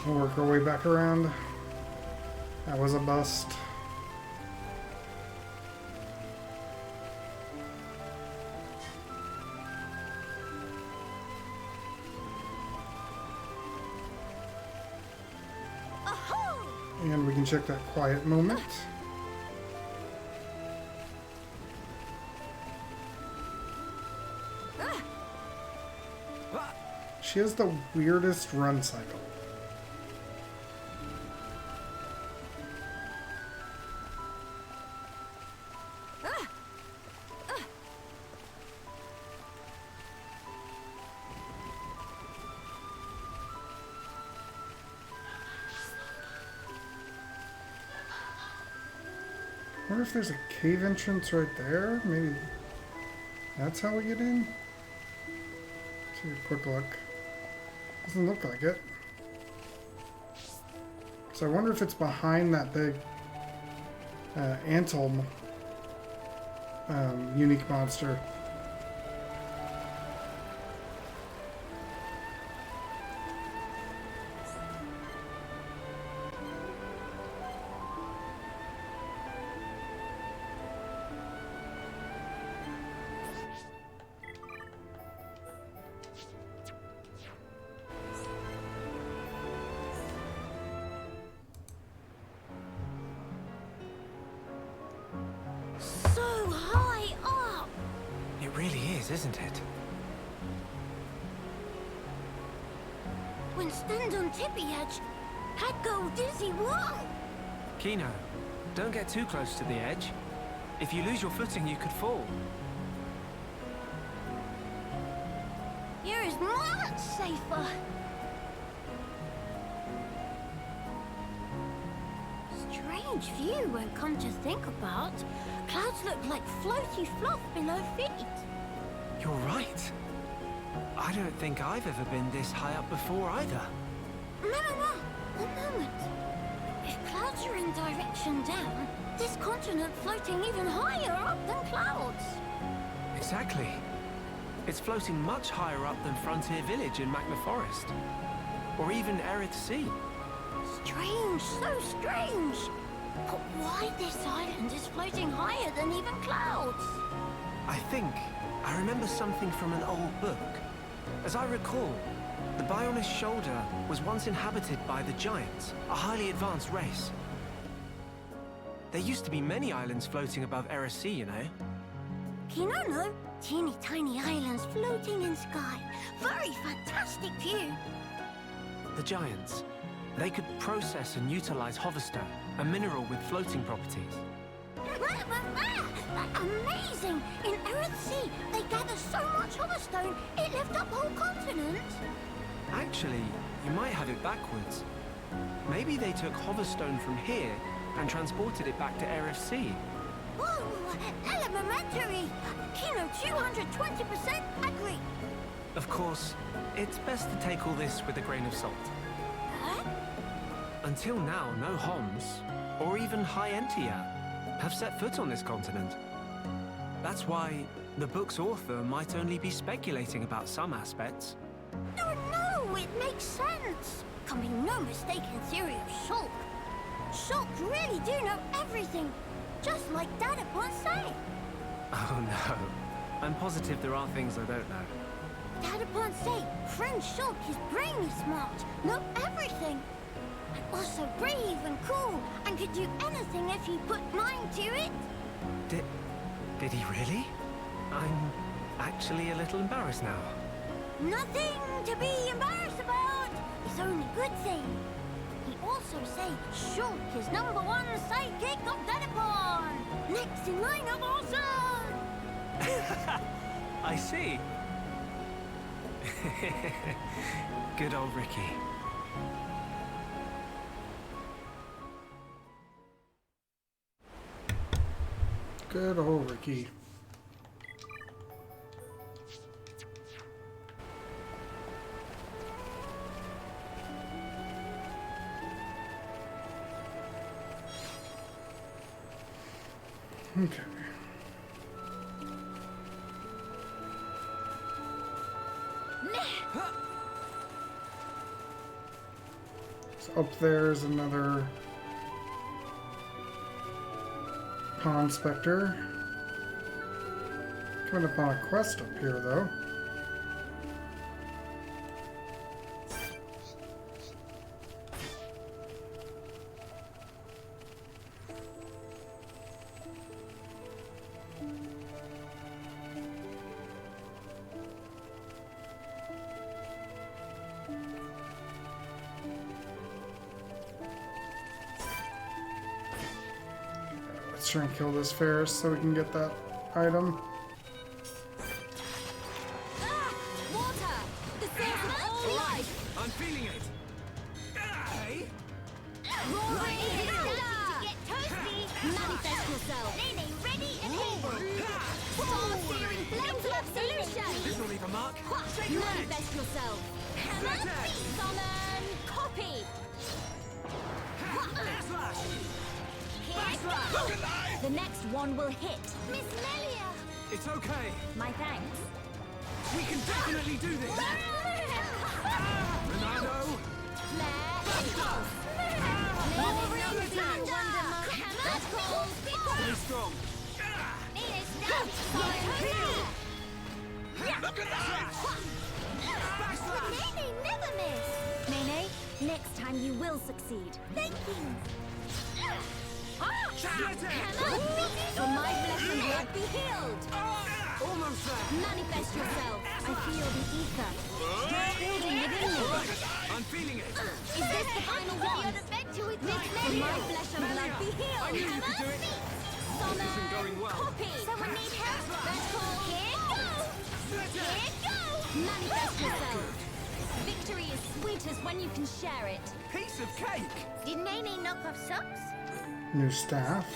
We'll work our way back around. That was a bust. And we can check that quiet moment. She has the weirdest run cycle. I wonder if there's a cave entrance right there. Maybe that's how we get in. Take a quick look. Doesn't look like it. So I wonder if it's behind that big Antle unique monster. Isn't it? When stand on tippy edge, I'd go dizzy. Whoa! Kino, don't get too close to the edge. If you lose your footing, you could fall. Here is much safer. Strange view when come to think about. Clouds look like floaty fluff below feet. You're right. I don't think I've ever been this high up before either. No. One moment. If clouds are in direction down, this continent floating even higher up than clouds. Exactly. It's floating much higher up than Frontier Village in Magna Forest. Or even Aerith Sea. Strange, so strange. But why this island is floating higher than even clouds? I remember something from an old book. As I recall, the Bionis Shoulder was once inhabited by the Giants, a highly advanced race. There used to be many islands floating above Aerith Sea, you know. No. Teeny tiny islands floating in sky. Very fantastic view. The Giants. They could process and utilize Hoverstone, a mineral with floating properties. Amazing! In Aerith Sea, they gather so much Hoverstone, it left up whole continents. Actually, you might have it backwards. Maybe they took Hoverstone from here and transported it back to Aerith Sea. Whoa! Elementary! Kino 220% Agni! Of course, it's best to take all this with a grain of salt. Huh? Until now, no Homs, or even High Entia, have set foot on this continent. That's why the book's author might only be speculating about some aspects. No, it makes sense. Can be no mistaken theory of Shulk. Shulk really do know everything, just like Dad upon say. Oh no, I'm positive there are things I don't know. Dad upon say, friend Shulk is brainy smart, know everything. And also brave and cool, and could do anything if he put mind to it. Did he really? I'm actually a little embarrassed now. Nothing to be embarrassed about. It's only good thing. He also say Shulk is #1 sidekick of Dadapon. Next in line of awesome. I see. Good old Ricky. Good old Ricky. Okay. So up there's another Pond Spectre. Coming upon a quest up here, though. Let's try and kill this Ferris so we can get that item. Water! The source of all life! I'm feeling it. Hey! Roaring thunder! Get toasty! Manifest yourself! Nene, ready and able! Star-searing flames of absolution! This will leave a mark. Shake your edge. Manifest yourself! Hammer, summon, copy! Slash. Here. The next one will hit. Miss Melia! It's okay. My thanks. We can definitely do this. Ronaldo. Flare impulse. Roaring thunder! Hammer, Stay strong. Look at that! Nene never miss! Nene, next time you will succeed. Thank you! Hammer! For my flesh and blood be healed! Almost there. Manifest yourself! I feel the ether. Building within me. I'm feeling it. Is this the final one? For my flesh and blood be healed! I knew you could do it. Summon, isn't going well. copy! Someone need help? That's cool. Here goes! Here goes! Manifest yourself! Victory is sweetest when you can share it. Piece of cake. Did Nene knock off socks? New staff.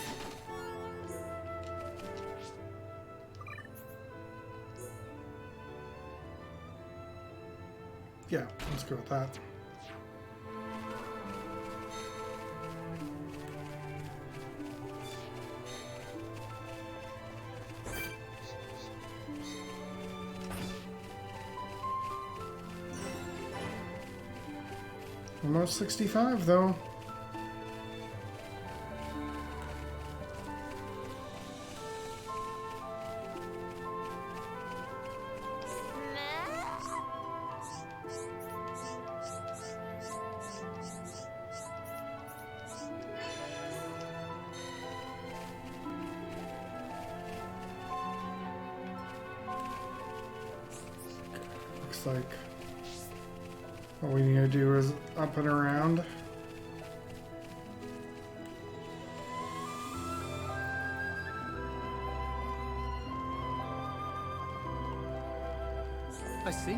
Yeah, let's go with that. Almost 65 though. Looks like what we need to do is up and around. I see.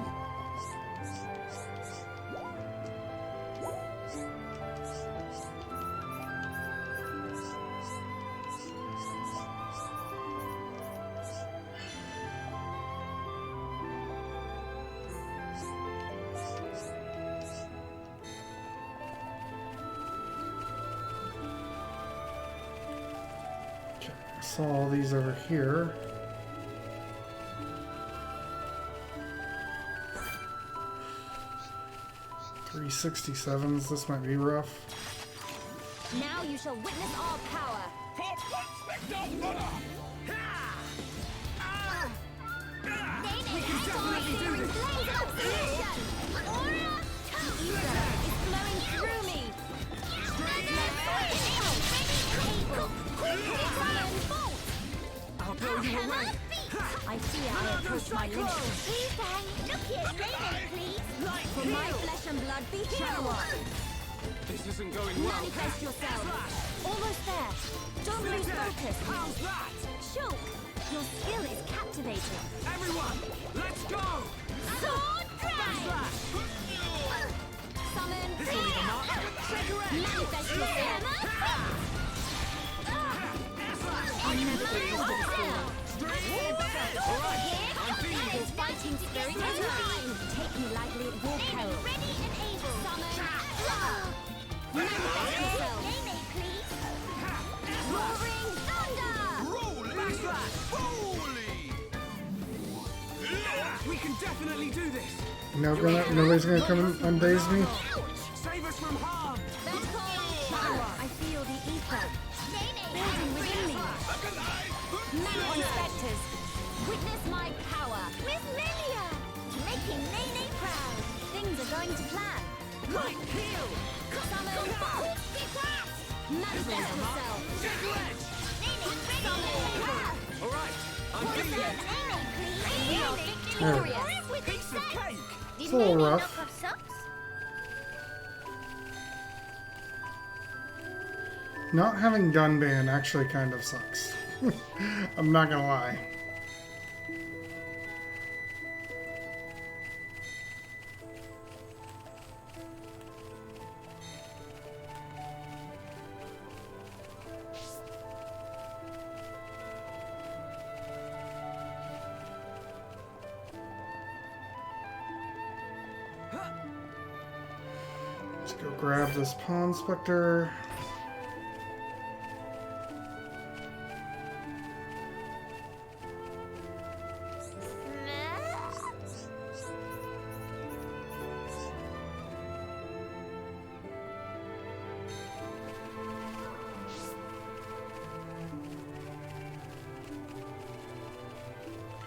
I saw all these over here. $367s, this might be rough. Now you shall witness our power. We can definitely do this. Ether is flowing through me. I'll blow you away. I fear I approach my limit. Look here, Nene, please. For my flesh and blood be healed. This isn't going well. Manifest yourself. Almost there. Don't lose focus. How's that? Shulk, your skill is captivating. Everyone, let's go. Sword drive! Summon This will leave a mark. Shake your edge. Manifest yourself. I never before this skill. His fighting spirit is mine. Take me lightly at your peril. Ready and able. Summon. Manifest yourself. Nene, please. Roaring thunder. We can definitely do this. Nobody's gonna come and undaze me. Save us from harm. the ether. Building within me. Many inspectors. Witness my power. Miss Melia! Making Nene proud. Things are going to plan. Right heel! Summon. Manifest yourself. Summon. Alright, I'm feeling We are victorious. piece of cake! It's a little rough. Not having Dunban actually kind of sucks. I'm not gonna lie. Let's go grab this Pawn Spectre.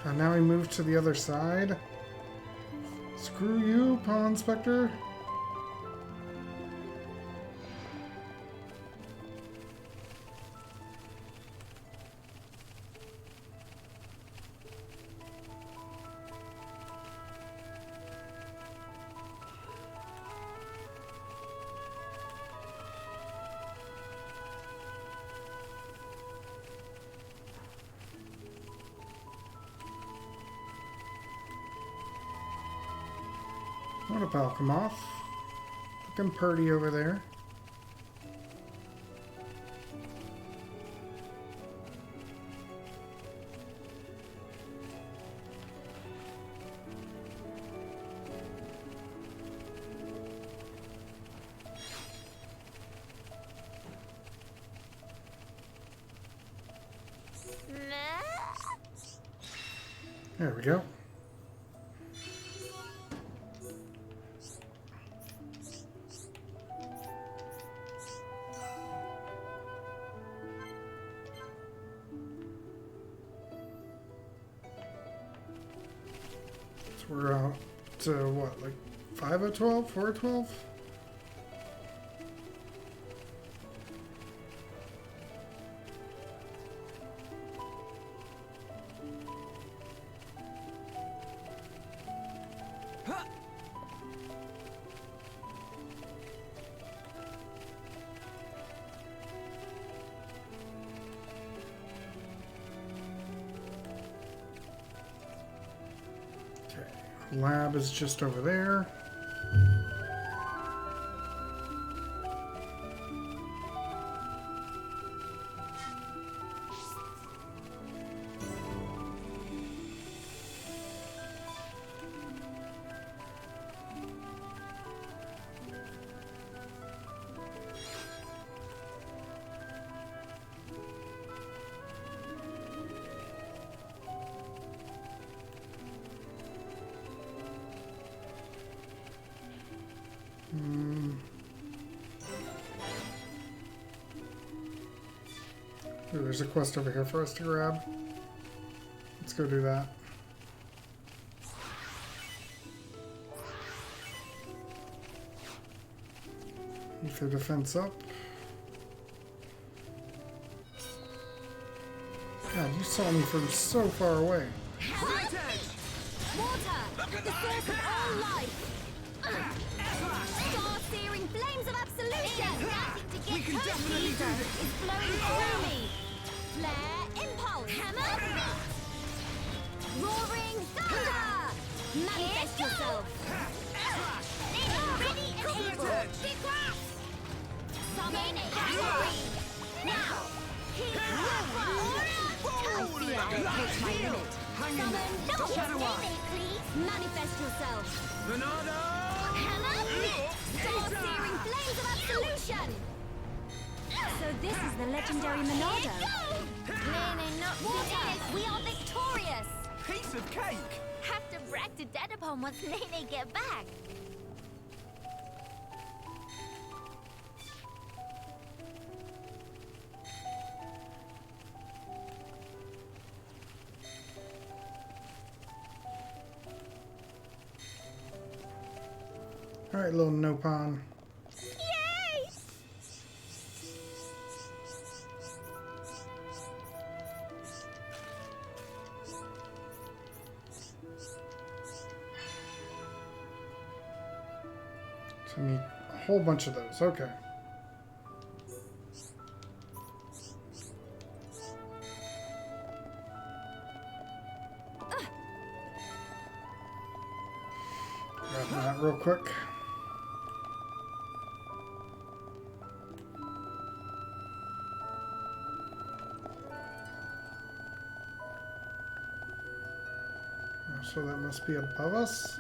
And now we move to the other side. Screw you, Pawn Spectre. What up, Alcamoth? Looking purty over there. There we go. We're out to what, like 5 of 12, 4 of 12? Lab is just over there. Ooh, there's a quest over here for us to grab. Let's go do that. Keep your defense up. God, you saw me from so far away. Water! The source of all life! Star-searing flames of absolution! We can definitely do this! Is flowing through me! Flare impulse! Hammer! Roaring thunder! Manifest yourself! Ready and able! Summon battery! Now! I fear I approach my limit. Summon manifest yourself! Bernardo! Hammer! Star-searing flames of absolution! So this is the legendary Monado. Nene, not water! We are victorious! Piece of cake! Have to brag to Dedapon once Nene get back. Alright, little Nopon. Yay! So I need a whole bunch of those. Okay. Grab that real quick. So that must be above us.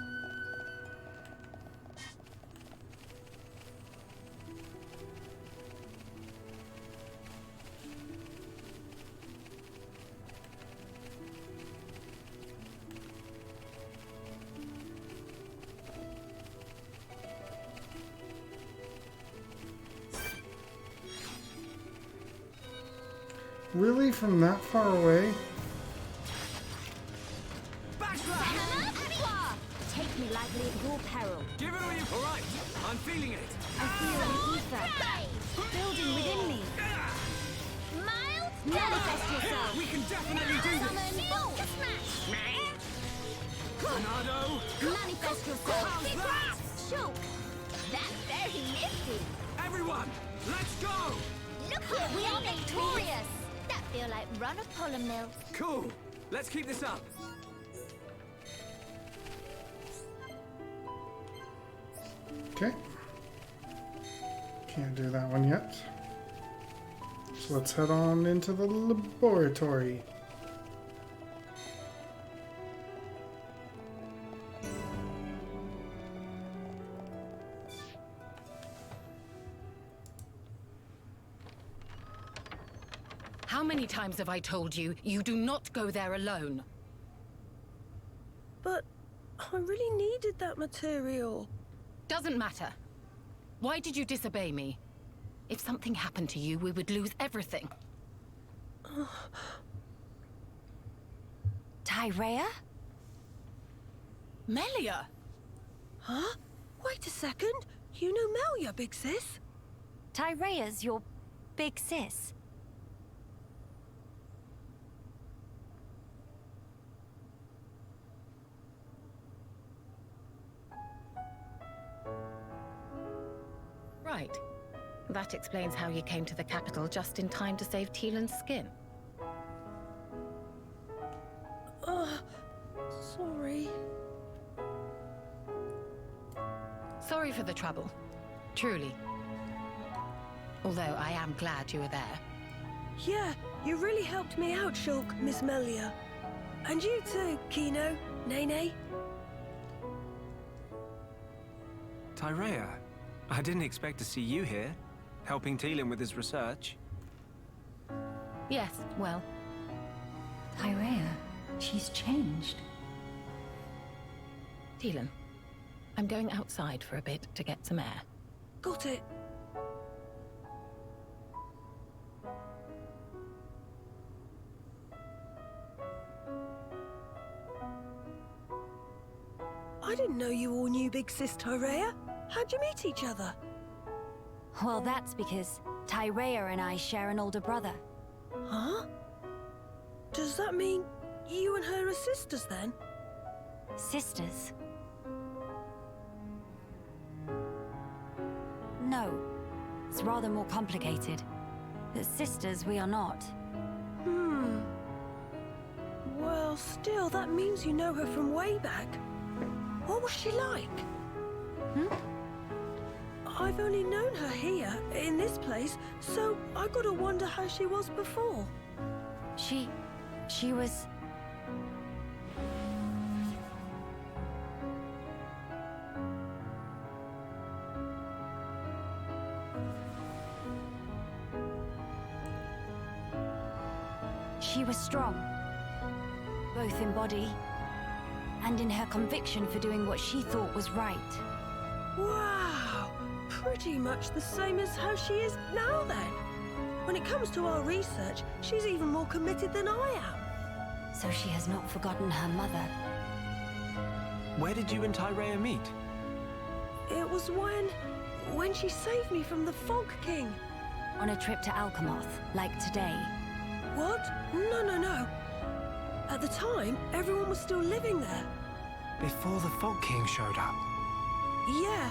Really? From that far away? Take me lightly at your peril. Give it all you... All right, I'm feeling it. I feel an ether building within me. Miles, manifest yourself. We can definitely do this. Summon bolt. Smash. Tornado. Manifest yourself. Shulk. That's very nifty. Everyone, let's go. Look here, we are victorious. That feel like run a polar mill. Cool. Let's keep this up. Okay. Can't do that one yet. So let's head on into the laboratory. How many times have I told you, you do not go there alone? But I really needed that material. Doesn't matter. Why did you disobey me? If something happened to you, we would lose everything. Tyrea? Melia! Huh? Wait a second. You know Melia, big sis? Tyrea's your big sis. Right. That explains how you came to the capital just in time to save Teelan's skin. Sorry. Sorry for the trouble. Truly. Although I am glad you were there. Yeah, you really helped me out, Shulk, Miss Melia. And you too, Kino, Nene. Tyrea, I didn't expect to see you here, helping Teelan with his research. Yes, well, Tyrea, she's changed. Teelan, I'm going outside for a bit to get some air. Got it. I didn't know you all knew Big Sis Tyrea. How'd you meet each other? Well, that's because Tyrea and I share an older brother. Huh? Does that mean you and her are sisters then? Sisters? No. It's rather more complicated. But sisters, we are not. Well, still, that means you know her from way back. What was she like? I've only known her here, in this place, so I gotta wonder how she was before. She was... She was strong, both in body and in her conviction for doing what she thought was right. Wow! Pretty much the same as how she is now then. When it comes to our research, she's even more committed than I am. So she has not forgotten her mother. Where did you and Tyrea meet? It was when she saved me from the Fog King. On a trip to Alcamoth, like today. What? No. At the time, everyone was still living there. Before the Fog King showed up. Yeah,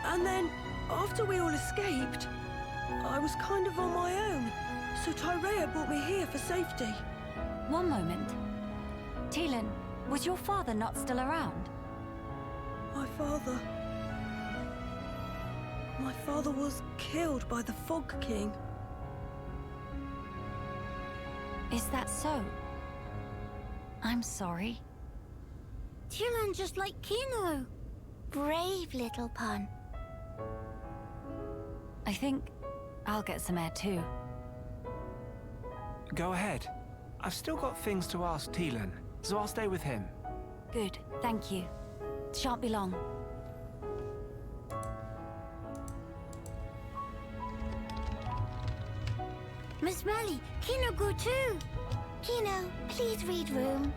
and then, after we all escaped, I was kind of on my own. So Tyrea brought me here for safety. One moment. Teelan, was your father not still around? My father was killed by the Fog King. Is that so? I'm sorry. Teelan just like Kino. Brave little pun. I think I'll get some air too. Go ahead. I've still got things to ask Teelan, so I'll stay with him. Good, thank you. Shan't be long. Miss Melia, Kino go too. Kino, please read room.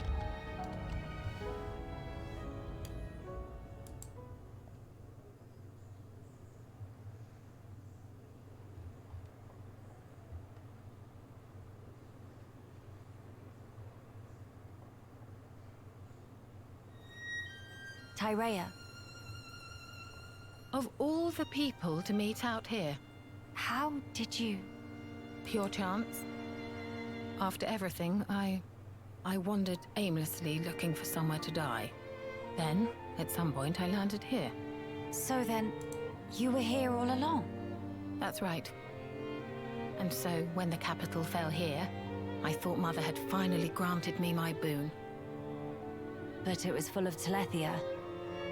Tyrea, Of all the people to meet out here, how did you... pure chance. After everything, I wandered aimlessly looking for somewhere to die. Then, at some point, I landed here. So then, you were here all along? That's right. And so, when the capital fell here, I thought Mother had finally granted me my boon. But it was full of Telethia,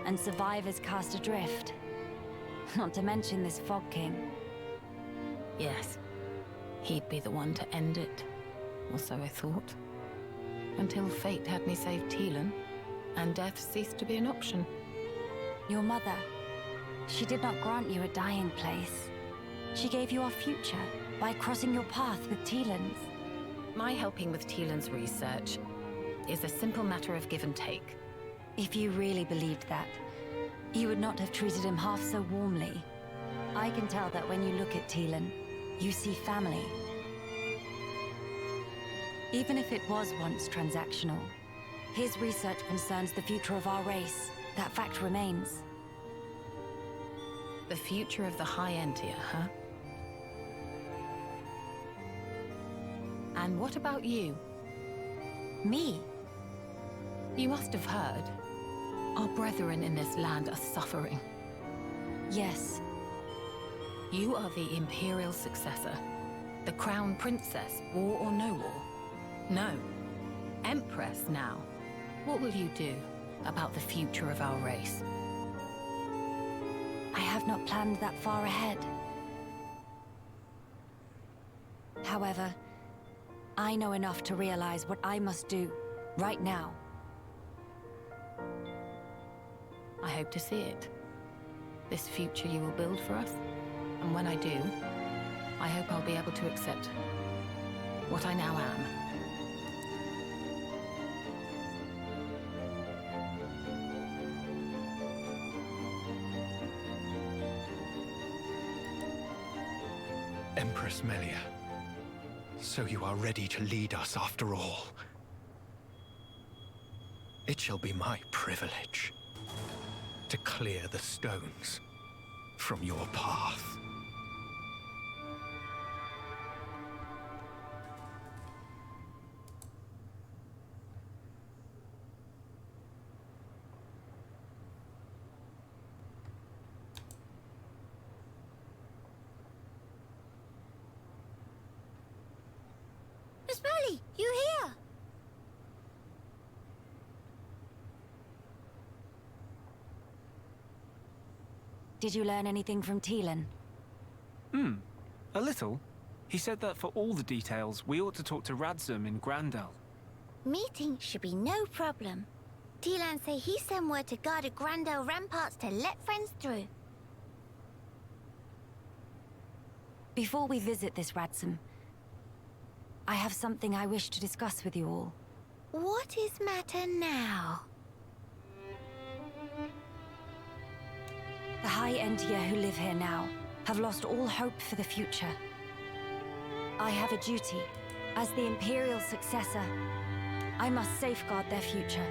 and survivors cast adrift. Not to mention this Fog King. Yes. He'd be the one to end it. Or so I thought. Until fate had me save Teelan, and death ceased to be an option. Your mother, she did not grant you a dying place. She gave you our future by crossing your path with Teelan's. My helping with Teelan's research is a simple matter of give and take. If you really believed that, you would not have treated him half so warmly. I can tell that when you look at Teelan, you see family. Even if it was once transactional, his research concerns the future of our race. That fact remains. The future of the High Entia, huh? And what about you? Me? You must have heard. Our brethren in this land are suffering. Yes. You are the imperial successor. The crown princess, war or no war? No. Empress now. What will you do about the future of our race? I have not planned that far ahead. However, I know enough to realize what I must do, right now. I hope to see it. This future you will build for us. And when I do, I hope I'll be able to accept what I now am. Empress Melia, so you are ready to lead us after all. It shall be my privilege to clear the stones from your path. Miss Melia, you here? Did you learn anything from Teelan? A little. He said that for all the details, we ought to talk to Radzum in Grandel. Meeting should be no problem. Teelan say he sent word to guard at Grandel Ramparts to let friends through. Before we visit this Radzum, I have something I wish to discuss with you all. What is matter now? The High Entia who live here now have lost all hope for the future. I have a duty. As the Imperial successor, I must safeguard their future.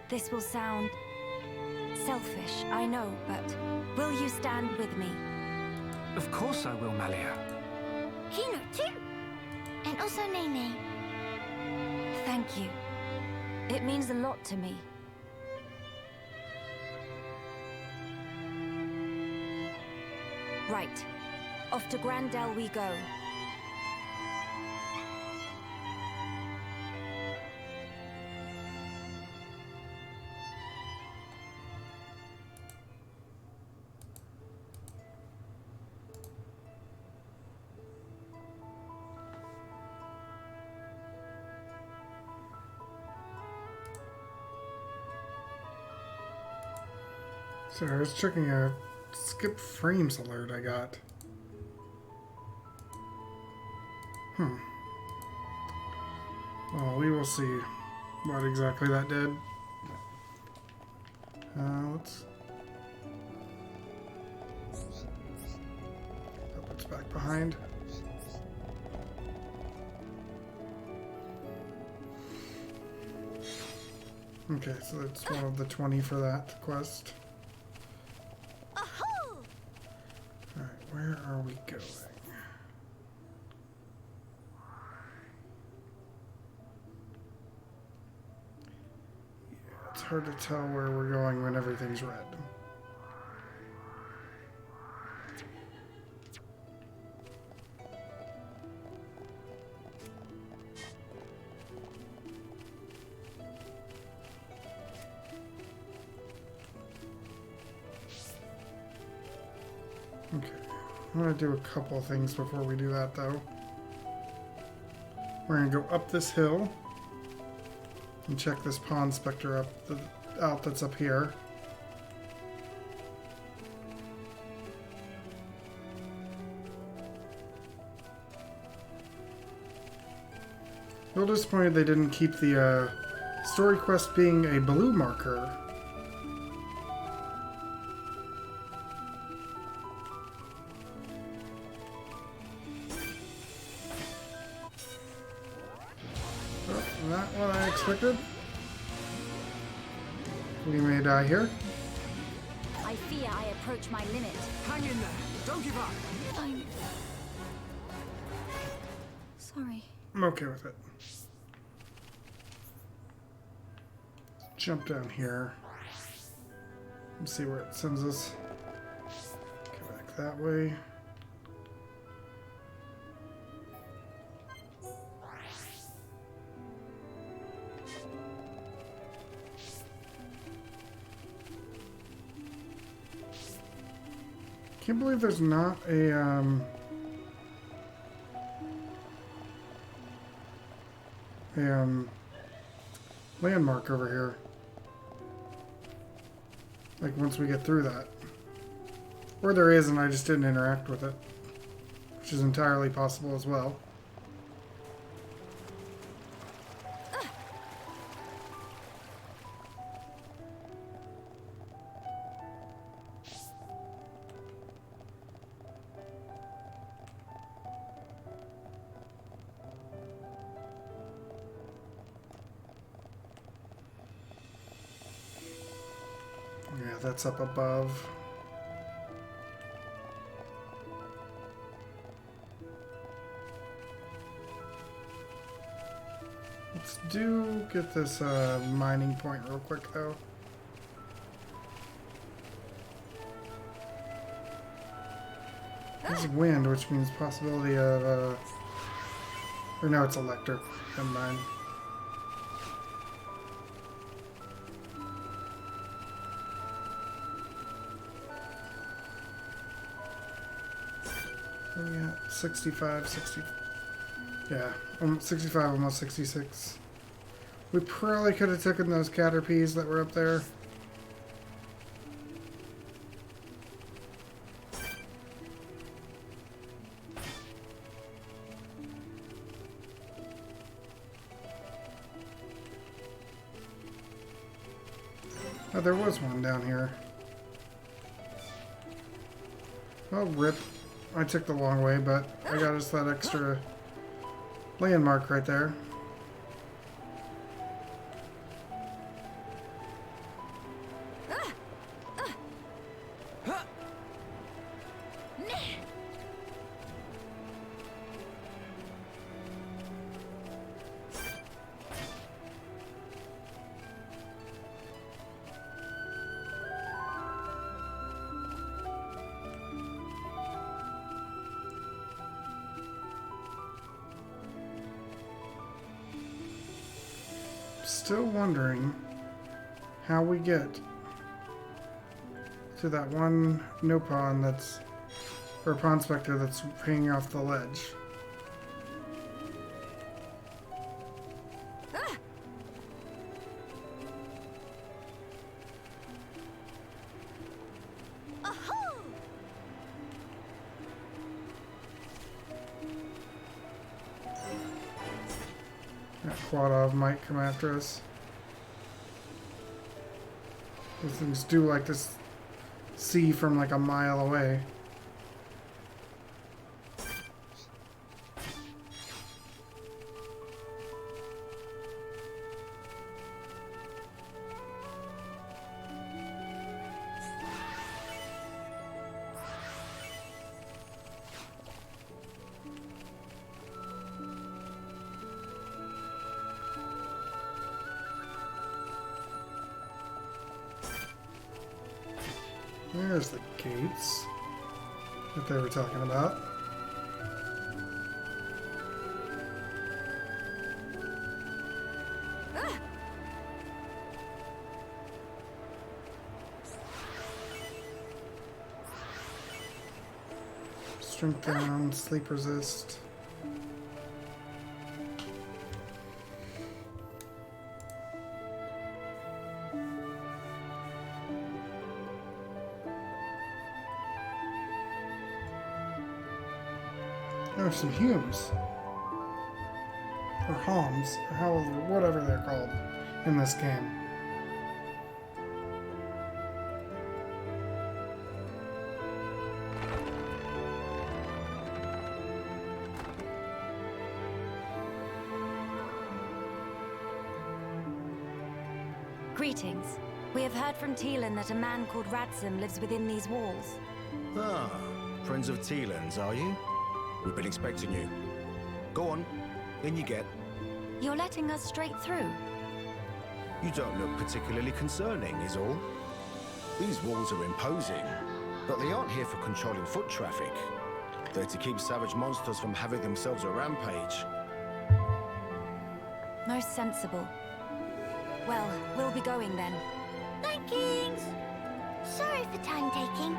This will sound selfish, I know, but will you stand with me? Of course I will, Melia. Kino too. And also Nene. Thank you. It means a lot to me. Right. Off to Gran Dell we go. So I was checking a skip frames alert I got. Well, we will see what exactly that did. Let's... Oh, it's back behind. Okay, so that's one of the 20 for that quest. Alright, where are we going? It's hard to tell where we're going when everything's red. Okay, I'm going to do a couple of things before we do that though. We're going to go up this hill and check this Pawn Spectre out that's up here. A little disappointed they didn't keep the story quest being a blue marker. Not what I expected. We may die here. I fear I approach my limit. Hang in there. Don't give up. I'm sorry. I'm okay with it. Jump down here. Let's see where it sends us. Go back that way. Can't believe there's not a landmark over here. Like once we get through that. Or there is and I just didn't interact with it. Which is entirely possible as well. Yeah, that's up above. Let's get this mining point real quick though. There's wind, which means possibility of or no, it's electric. Never mind. Yeah, 65, 60. Yeah, 65, almost 66. We probably could have taken those caterpies that were up there. Oh, there was one down here. Oh, rip. I took the long way, but I got us that extra landmark right there. Still wondering how we get to that one Nopon that's, or Pawn Spectre that's hanging off the ledge. That Quadov might come after us. These things do like to see from like a mile away. There's the gates that they were talking about. Strength down, sleep resist. There's some Humes. Or Homs, or whatever they're called in this game. Greetings. We have heard from Teelan that a man called Radzim lives within these walls. Ah, friends of Teelan's, are you? We've been expecting you. Go on, in you get. You're letting us straight through. You don't look particularly concerning, is all. These walls are imposing, but they aren't here for controlling foot traffic. They're to keep savage monsters from having themselves a rampage. Most sensible. Well, we'll be going then. Thankings! Sorry for time taking.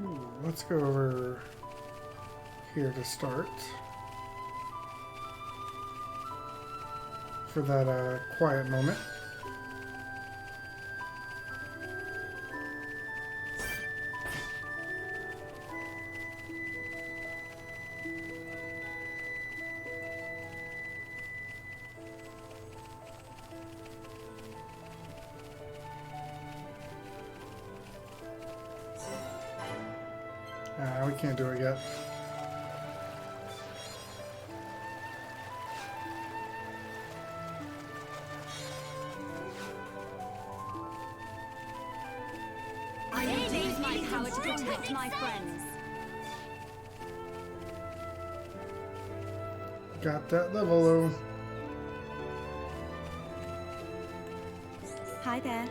Ooh, let's go over here to start. For that quiet moment. We can't do it yet. I will use my power to protect my friends. Got that level though. Hi there.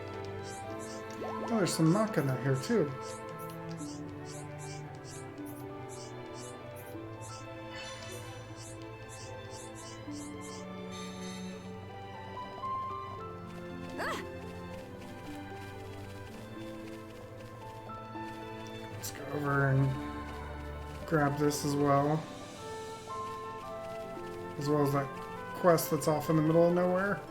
Oh, there's some Machina here too. Let's go over and grab this as well. As well as that quest that's off in the middle of nowhere.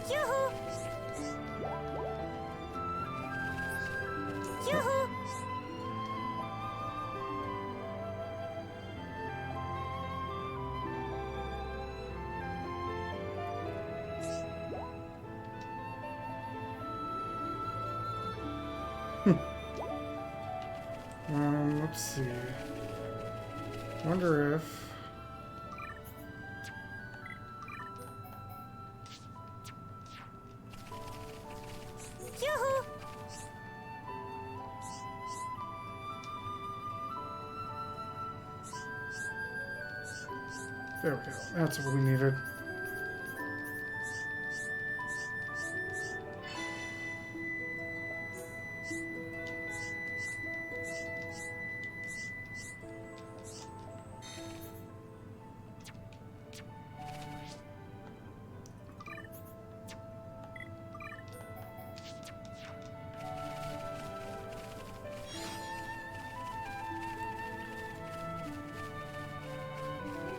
Yoo-hoo! Yoo-hoo! Let's see. Wonder if... Yoo-hoo! There we go. That's what we needed.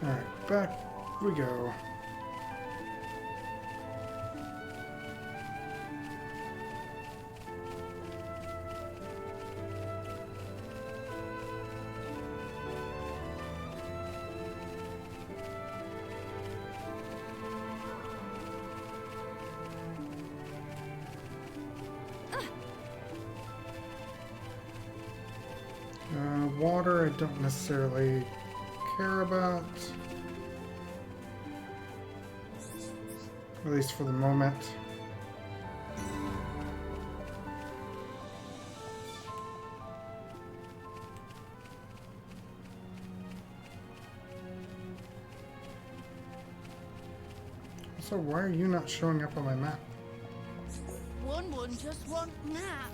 Alright, back we go. Water I don't necessarily care about. At least for the moment. So why are you not showing up on my map? One just want nap.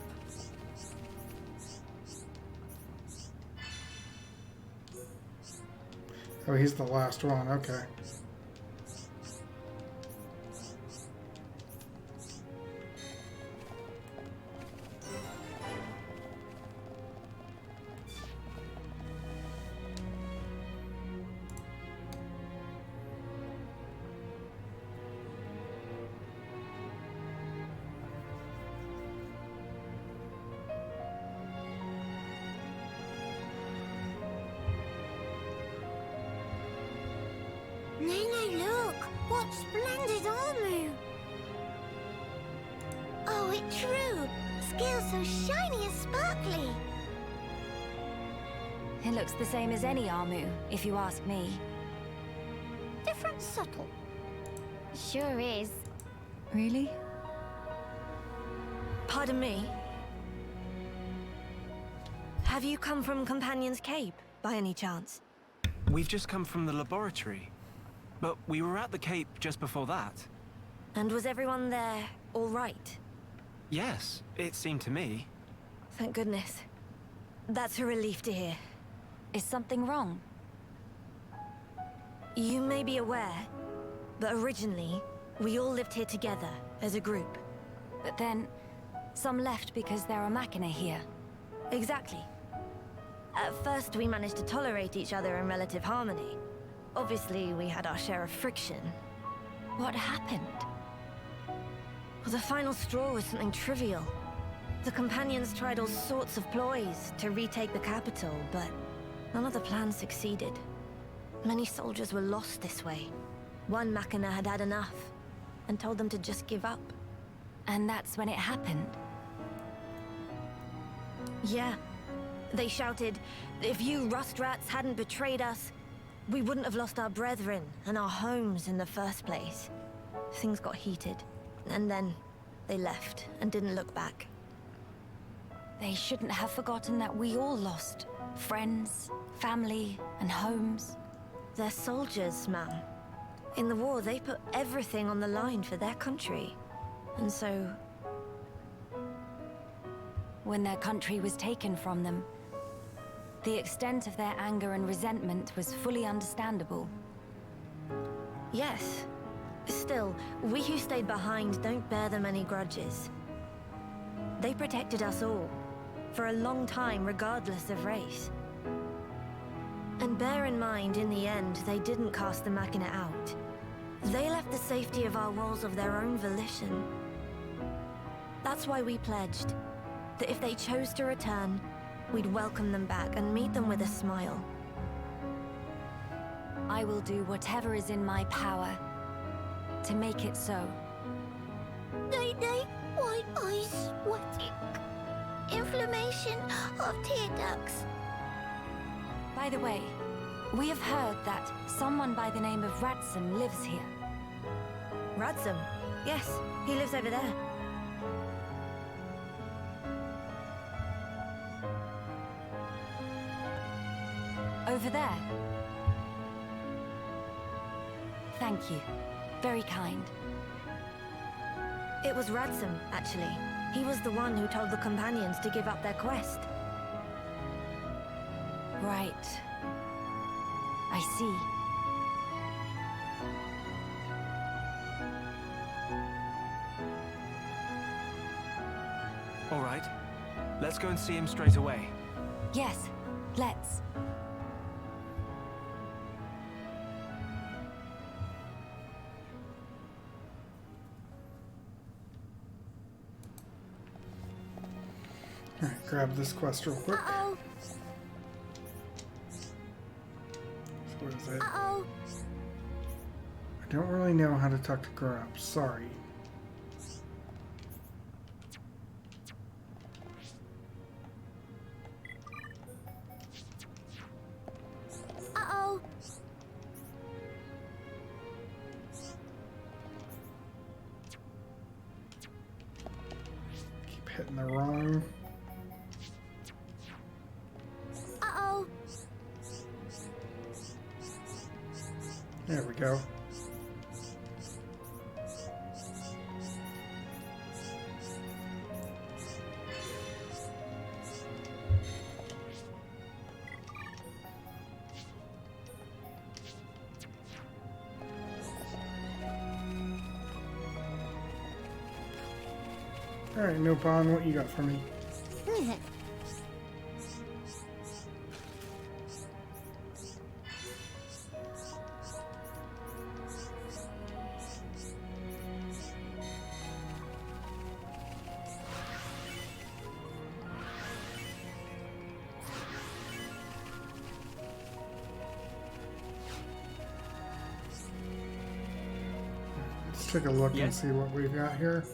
Oh, he's the last one, okay. Nene, look! What splendid armor! Oh, it's true! Scales so shiny and sparkly! It looks the same as any Armu, if you ask me. Different subtle. Sure is. Really? Pardon me. Have you come from Companion's Cape, by any chance? We've just come from the laboratory. But we were at the Cape just before that. And was everyone there all right? Yes, it seemed to me. Thank goodness. That's a relief to hear. Is something wrong? You may be aware, but originally, we all lived here together, as a group. But then, some left because there are Machina here. Exactly. At first, we managed to tolerate each other in relative harmony. Obviously, we had our share of friction. What happened? Well, the final straw was something trivial. The Companions tried all sorts of ploys to retake the capital, but none of the plans succeeded. Many soldiers were lost this way. One Machina had had enough. and told them to just give up. And that's when it happened. Yeah. They shouted, if you rust rats hadn't betrayed us, we wouldn't have lost our brethren and our homes in the first place. Things got heated, and then they left and didn't look back. They shouldn't have forgotten that we all lost friends, family, and homes. They're soldiers, ma'am. In the war, they put everything on the line for their country. And so... when their country was taken from them, the extent of their anger and resentment was fully understandable. Yes. Still, we who stayed behind don't bear them any grudges. They protected us all, for a long time regardless of race. And bear in mind, in the end, they didn't cast the Machina out. They left the safety of our walls of their own volition. That's why we pledged that if they chose to return, we'd welcome them back and meet them with a smile. I will do whatever is in my power to make it so. Day-day, white eyes sweating. Inflammation of tear ducts. By the way, we have heard that someone by the name of Ransom lives here. Ransom? Yes, he lives over there. Over there? Thank you. Very kind. It was Ransom, actually. He was the one who told the companions to give up their quest. Right. I see. All right. Let's go and see him straight away. Yes, let's. Alright, grab this quest real quick. Uh-oh. So what is it? Uh-oh. I don't really know how to talk to grown ups. Sorry. Uh-oh. Keep hitting the wrong. Uh-oh. There we go. Alright, Nopon, what you got for me? Let's take a look and see what we've got here.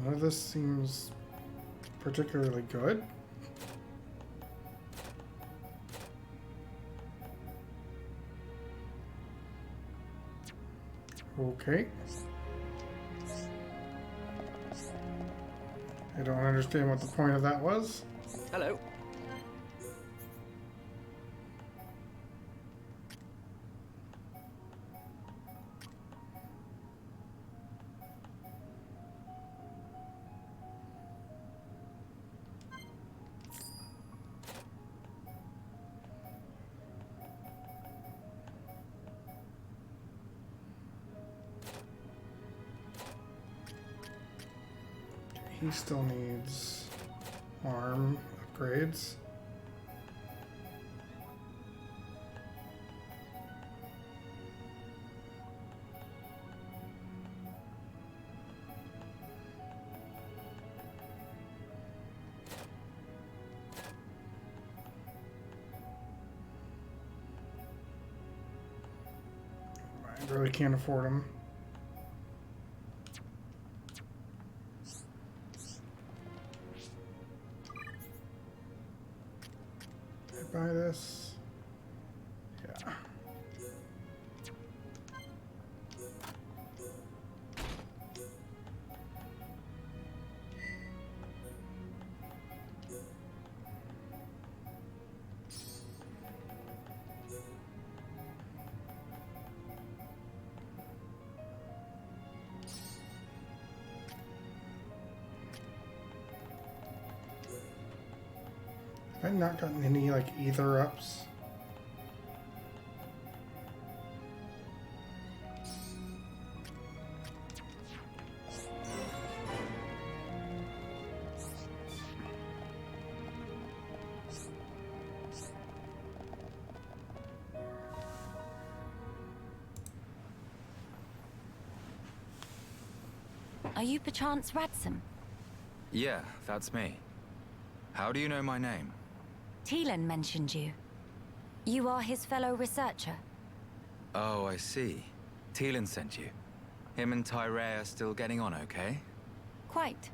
None of this seems particularly good. Okay. I don't understand what the point of that was. Hello. He still needs arm upgrades. Really can't afford them. Buy this. Yeah. Have I not gotten any, like, ether ups? Are you perchance Radsum? Yeah, that's me. How do you know my name? Teelan mentioned you. You are his fellow researcher. Oh, I see. Teelan sent you. Him and Tyrea are still getting on okay? Quite.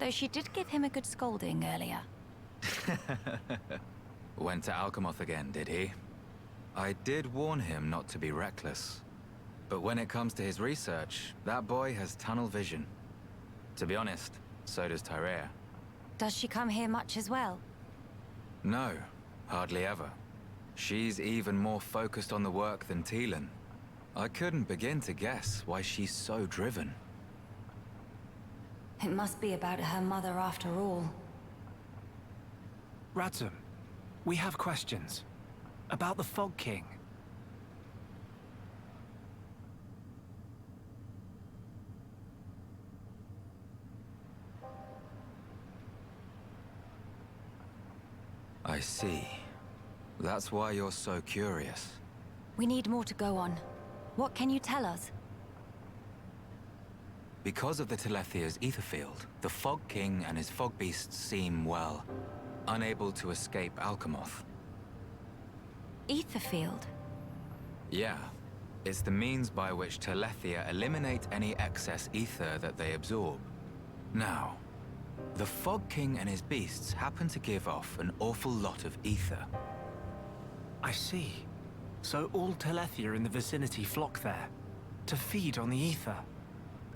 Though she did give him a good scolding earlier. Went to Alcamoth again, did he? I did warn him not to be reckless. But when it comes to his research, that boy has tunnel vision. To be honest, so does Tyrea. Does she come here much as well? No, hardly ever. She's even more focused on the work than Teelan. I couldn't begin to guess why she's so driven. It must be about her mother after all. Radsum, we have questions. About the Fog King. I see. That's why you're so curious. We need more to go on. What can you tell us? Because of the Telethia's ether field, the Fog King and his fog beasts seem, well, unable to escape Alcamoth. Ether field? Yeah. It's the means by which Telethia eliminate any excess ether that they absorb. Now, the Fog King and his beasts happen to give off an awful lot of ether. I see. So all Telethia in the vicinity flock there, to feed on the ether.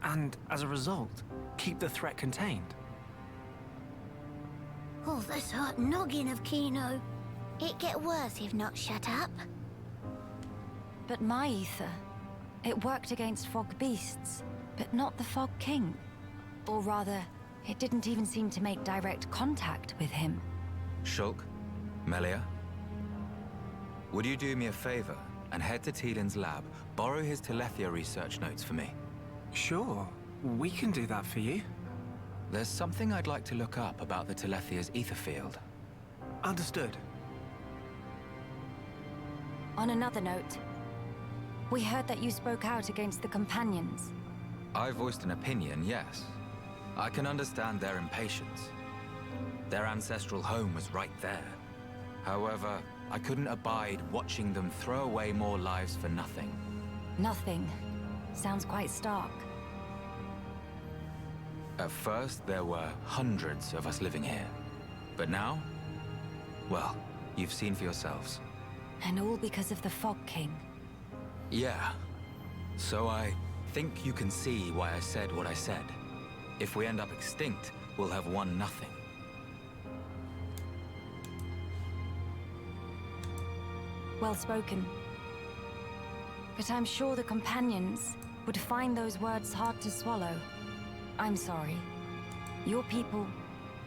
And, as a result, keep the threat contained. Oh, this hot noggin of Kino. It get worse if not shut up. But my ether, it worked against fog beasts, but not the Fog King. Or rather, it didn't even seem to make direct contact with him. Shulk, Melia, would you do me a favor and head to Teelan's lab, borrow his Telethia research notes for me? Sure, we can do that for you. There's something I'd like to look up about the Telethia's ether field. Understood. On another note, we heard that you spoke out against the Companions. I voiced an opinion, yes. I can understand their impatience. Their ancestral home was right there. However, I couldn't abide watching them throw away more lives for nothing. Nothing. Sounds quite stark. At first, there were hundreds of us living here. But now? Well, you've seen for yourselves. And all because of the Fog King. Yeah. So I think you can see why I said what I said. If we end up extinct, we'll have won nothing. Well spoken. But I'm sure the Companions would find those words hard to swallow. I'm sorry. Your people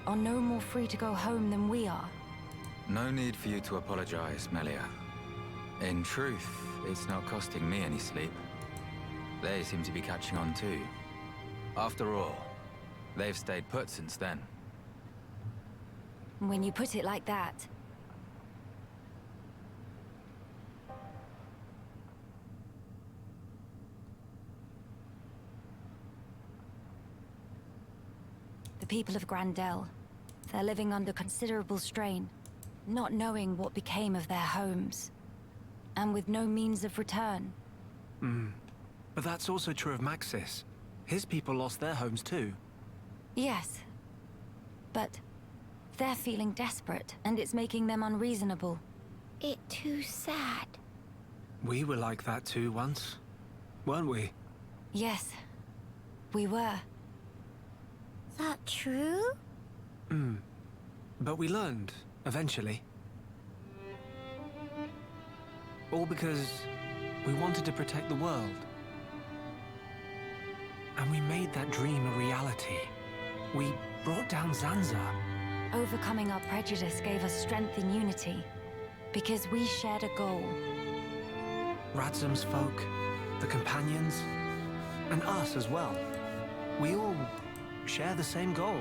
are no more free to go home than we are. No need for you to apologize, Melia. In truth, it's not costing me any sleep. They seem to be catching on too. After all, they've stayed put since then. When you put it like that... The people of Dell, they're living under considerable strain, not knowing what became of their homes, and with no means of return. But that's also true of Maxis. His people lost their homes too. Yes. But they're feeling desperate, and it's making them unreasonable. It too sad. We were like that too once, weren't we? Yes, we were. That true? But we learned, eventually. All because we wanted to protect the world. And we made that dream a reality. We brought down Zanza. Overcoming our prejudice gave us strength in unity, because we shared a goal. Radzum's folk, the companions, and us as well. We all share the same goal.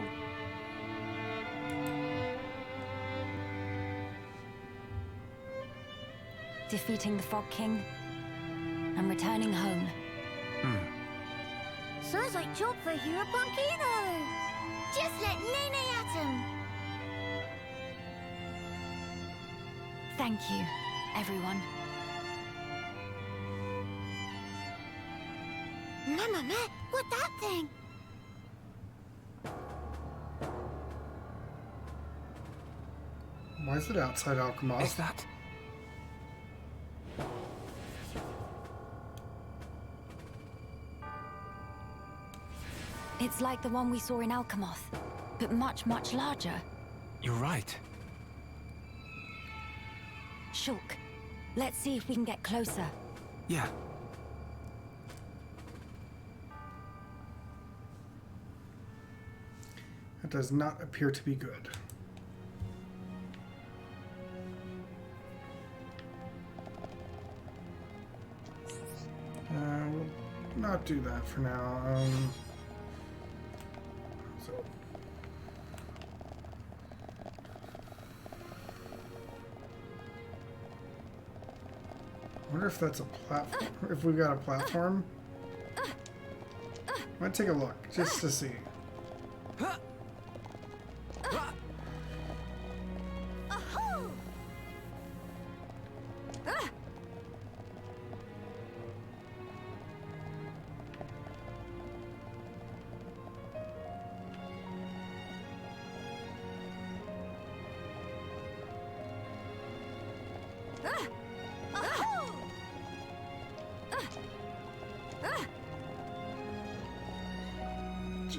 Defeating the Fog King and returning home. Sounds like job for Hero Punkino. Just let Nene at him. Thank you, everyone. Mama, what that thing? Why is it outside Alcamoth? Is that... It's like the one we saw in Alcamoth, but much, much larger. You're right. Shulk, let's see if we can get closer. Yeah. It does not appear to be good. We'll not do that for now. I wonder if that's a platform. If we've got a platform. Might take a look just to see.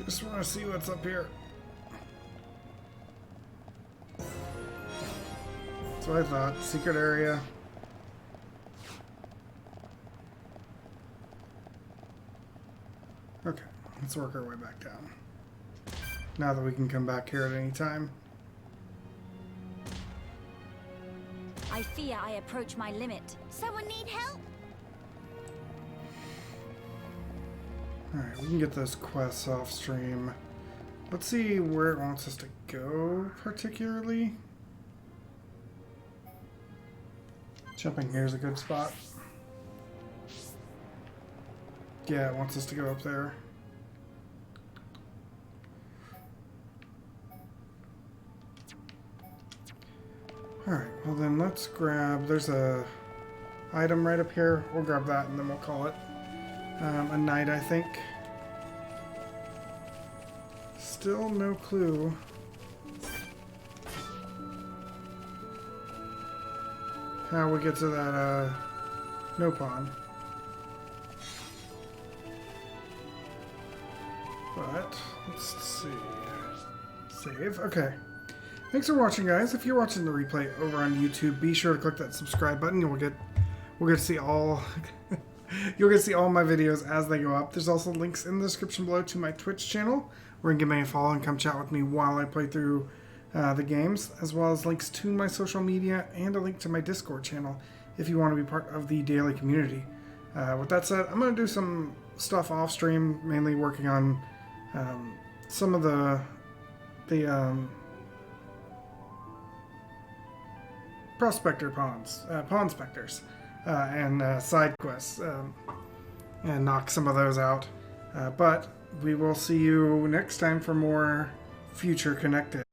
Just want to see what's up here. That's what I thought. Secret area. Okay, let's work our way back down. Now that we can come back here at any time. I fear I approach my limit. Someone need help? Alright, we can get those quests off stream. Let's see where it wants us to go, particularly. Jumping here is a good spot. Yeah, it wants us to go up there. Alright, well then let's grab... There's a item right up here. We'll grab that and then we'll call it a night, I think. Still no clue. How we get to that no pond. But let's see. Save. Okay. Thanks for watching, guys. If you're watching the replay over on YouTube, be sure to click that subscribe button. We'll get to see all you'll get to see all my videos as they go up. There's also links in the description below to my Twitch channel, where you can give me a follow and come chat with me while I play through the games, as well as links to my social media and a link to my Discord channel if you want to be part of the daily community. With that said, I'm going to do some stuff off stream, mainly working on some of the prospector pawns, pawn specters, and side quests, and knock some of those out. But we will see you next time for more Future Connected.